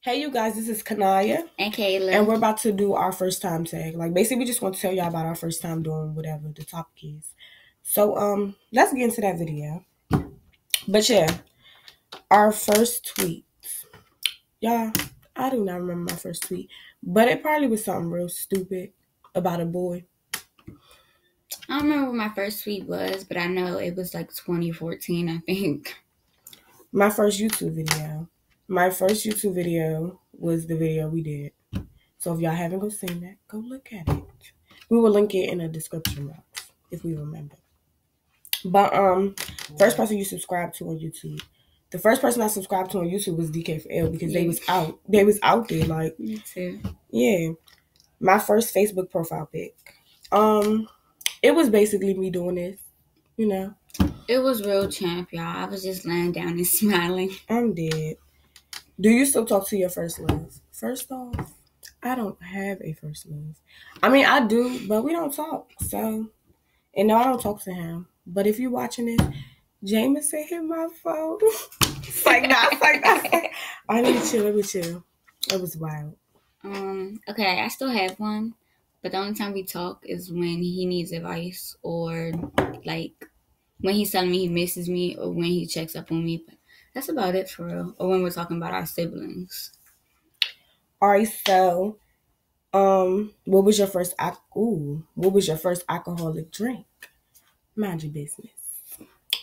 Hey, you guys, this is Keniya. And Kayla. And we're about to do our first time tag. Like, basically, we just want to tell y'all about our first time doing whatever the topic is. So, let's get into that video. But yeah, our first tweet. Y'all, I do not remember my first tweet. But it probably was something real stupid about a boy. I don't remember what my first tweet was, but I know it was like 2014, I think. My first YouTube video. My first YouTube video was the video we did. So if y'all haven't go seen that, go look at it. We will link it in the description box if we remember. But first person you subscribe to on YouTube. The first person I subscribed to on YouTube was DK4L because they was out. They was out there like Me too. Yeah. My first Facebook profile pic. It was basically me doing this, you know. It was real champ, y'all. I was just laying down and smiling. I'm dead. Do you still talk to your first love? First off, I don't have a first love. I mean, I do, but we don't talk. So, and no, I don't talk to him. But if you're watching this, Jameson hit my phone. It's like that. I need to chill. Let me chill. It was wild. Okay, I still have one, but the only time we talk is when he needs advice or like when he's telling me he misses me or when he checks up on me. But that's about it for real. Or when we're talking about our siblings. All right, so what was your first alcoholic drink? Mind your business.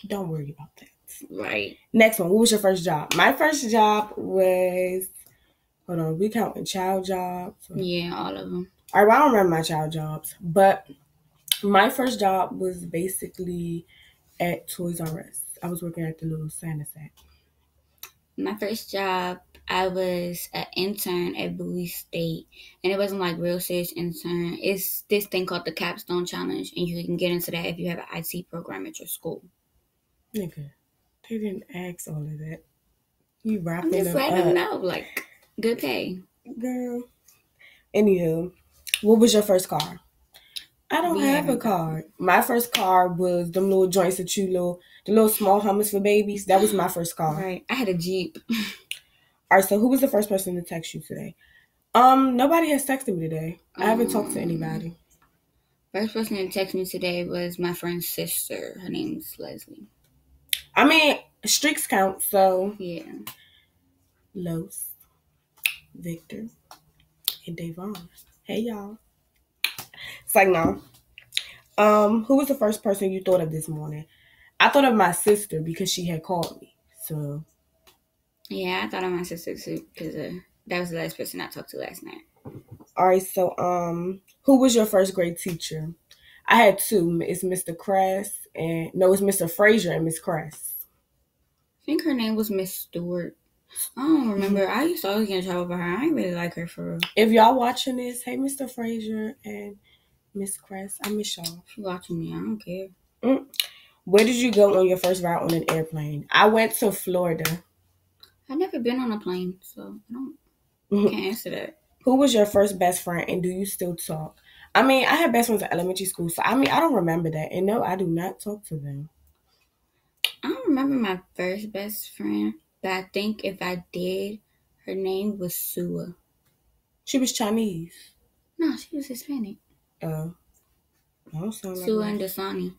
Don't worry about that. Right. Next one. What was your first job? My first job was, hold on, we counting child jobs? Yeah, all of them. All right, well, I don't remember my child jobs, but my first job was basically at Toys R Us. I was working at the little Santa set. My first job, I was an intern at Bowie State, and it wasn't like real serious intern. It's this thing called the Capstone Challenge, and you can get into that if you have an IT program at your school. Nigga, they didn't ask all of that. You wrapping I'm just them letting them up. know, like, good pay. Girl. Anywho, what was your first car? I don't have a car. My first car was them little joints that the little small Hummers for babies. That was my first car. Right. I had a Jeep. All right, so who was the first person to text you today? Nobody has texted me today. I haven't talked to anybody. First person to text me today was my friend's sister. Her name's Leslie. I mean, streaks count, so. Yeah. Los, Victor, and Davon. Hey, y'all. It's like, no. Who was the first person you thought of this morning? I thought of my sister because she had called me. So. Yeah, I thought of my sister too because that was the last person I talked to last night. All right, so who was your first grade teacher? I had two. It's Mr. Kress it's Mr. Frazier and Miss Kress. I think her name was Miss Stewart. I don't remember. I used to always get in trouble with her. I didn't really like her for real. If y'all watching this, hey, Mr. Frazier and Miss Kress, I miss y'all. If you're watching me, I don't care. Where did you go on your first ride on an airplane? I went to Florida. I've never been on a plane, so I can't answer that. Who was your first best friend, and do you still talk? I mean, I had best friends at elementary school, so I don't remember that. And no, I do not talk to them. I don't remember my first best friend, but I think if I did, her name was Sua. She was Chinese. No, she was Hispanic. Oh. Sua and Dasani.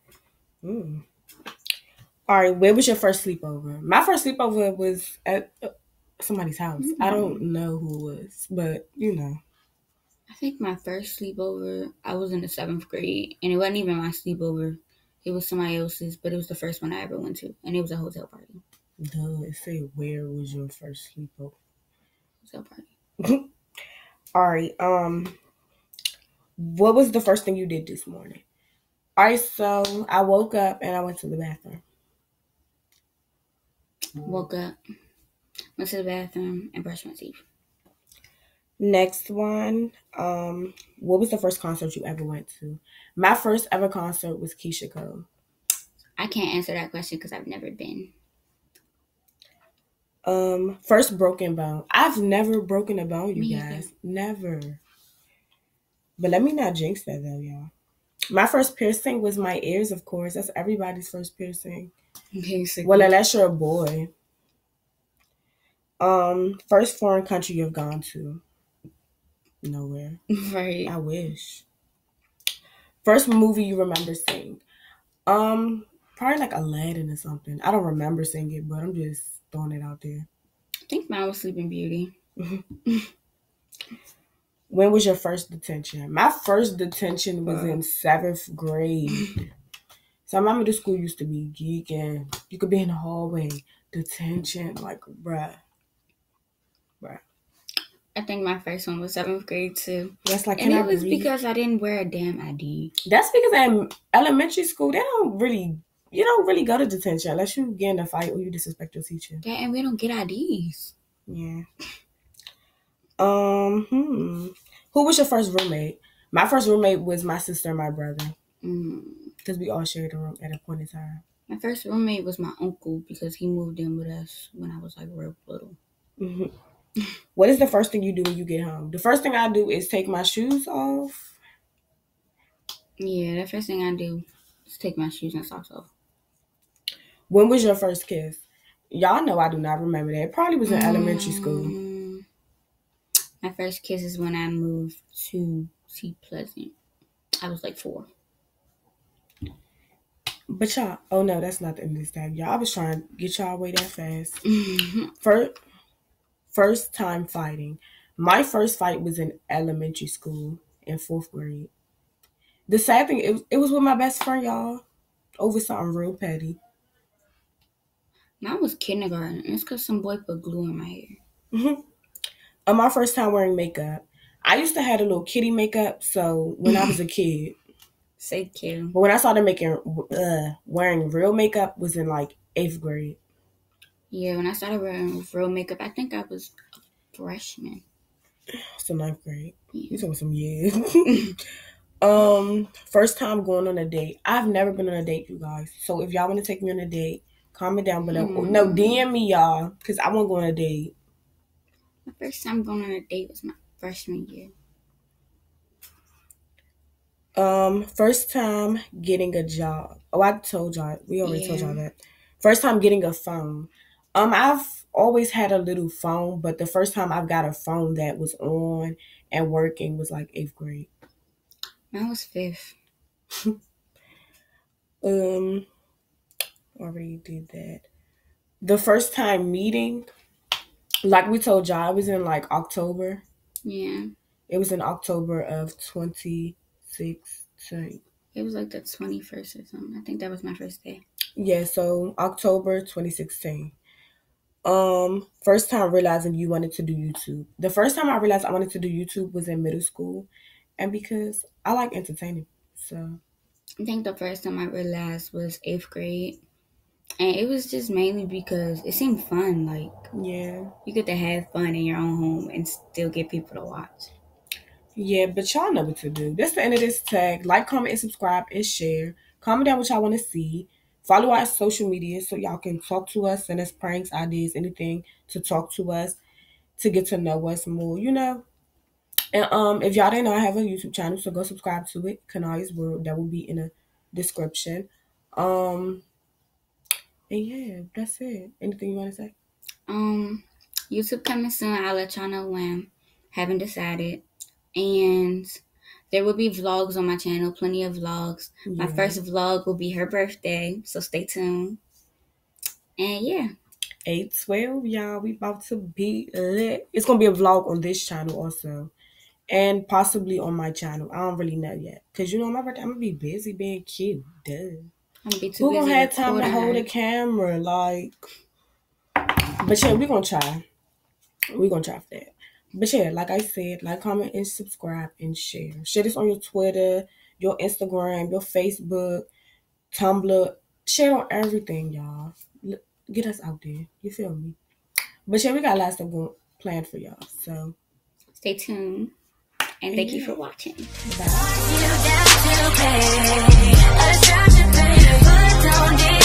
All right, where was your first sleepover? My first sleepover was at somebody's house. I don't know who it was, but you know. I think my first sleepover, I was in the 7th grade, and it wasn't even my sleepover. It was somebody else's, but it was the first one I ever went to, and it was a hotel party. Duh, it said, where was your first sleepover? Hotel party. All right, what was the first thing you did this morning? All right, so I woke up and I went to the bathroom. Woke up, went to the bathroom, and brushed my teeth. Next one, what was the first concert you ever went to? My first ever concert was Keisha Cole. I can't answer that question because I've never been. First broken bone. I've never broken a bone, you guys. Never. But let me not jinx that though, y'all. My first piercing was my ears, of course. That's everybody's first piercing. Basically. Well, unless you're a boy. First foreign country you've gone to? Nowhere. Right. I wish. First movie you remember seeing? Probably like Aladdin or something. I don't remember seeing it, but I'm just throwing it out there. I think mine was Sleeping Beauty. When was your first detention? My first detention was in 7th grade. So my middle school used to be geeking. You could be in the hallway, detention, like bruh. I think my first one was 7th grade too. That's like, and it was because I didn't wear a damn ID. That's because in elementary school, you don't really go to detention unless you get in a fight or you disrespect your teacher. Yeah, and we don't get IDs. Yeah. Who was your first roommate? My first roommate was my sister and my brother. Because we all shared a room at a point in time. My first roommate was my uncle because he moved in with us when I was like real little. What is the first thing you do when you get home? The first thing I do is take my shoes off. Yeah, the first thing I do is take my shoes and socks off. When was your first kiss? Y'all know I do not remember that. It probably was in elementary school. My first kiss is when I moved to Sea Pleasant. I was like 4. But y'all, oh no, that's not the end of this tag. Y'all, I was trying to get y'all away that fast. First time fighting. My first fight was in elementary school in 4th grade. The sad thing, it was with my best friend, y'all, over something real petty. Mine was kindergarten. It's because some boy put glue in my hair. On my first time wearing makeup, I used to have a little kitty makeup. So when I was a kid, say kid. But when I started wearing real makeup was in like 8th grade. Yeah, when I started wearing real makeup, I think I was a freshman. So 9th grade. Yeah. You talking some years. First time going on a date. I've never been on a date, you guys. So if y'all want to take me on a date, comment down below. No, DM me, y'all, because I want to go on a date. My first time going on a date was my freshman year. First time getting a job. Oh, I told y'all. We already told y'all that. First time getting a phone. I've always had a little phone, but the first time I've got a phone that was on and working was like 8th grade. Mine was 5th. Already did that. The first time meeting, like we told y'all, it was in like October. Yeah. It was in October of 2016. It was like the 21st or something. I think that was my first day. Yeah, so October 2016. First time realizing you wanted to do YouTube. The first time I realized I wanted to do YouTube was in middle school, and because I like entertaining, so I think the first time I realized was 8th grade, and it was just mainly because it seemed fun. Like, yeah, you get to have fun in your own home and still get people to watch. Yeah, but y'all know what to do. That's the end of this tag. Like, comment, and subscribe, and share. Comment down what y'all want to see. Follow our social media so y'all can talk to us, send us pranks, ideas, anything to talk to us, to get to know us more, you know. And if y'all didn't know, I have a YouTube channel, so go subscribe to it. Keniya's World. That will be in the description. And yeah, that's it. Anything you want to say? YouTube coming soon. I'll let y'all know when. Haven't decided. And there will be vlogs on my channel, plenty of vlogs. Yeah. My first vlog will be her birthday, so stay tuned. And yeah. 8/12, y'all. We about to be lit. It's going to be a vlog on this channel also. And possibly on my channel. I don't really know yet. Because, you know, my birthday, I'm going to be busy being cute. Duh. I'm going to be too busy. Who going to have time to hold a camera? Like, but yeah, we're going to try. We're going to try for that. But yeah, like I said, like, comment, and subscribe, and share. Share this on your Twitter, your Instagram, your Facebook, Tumblr. Share on everything, y'all. Get us out there. You feel me? But yeah, we got lots of planned for y'all. So stay tuned. And thank you for watching. Bye.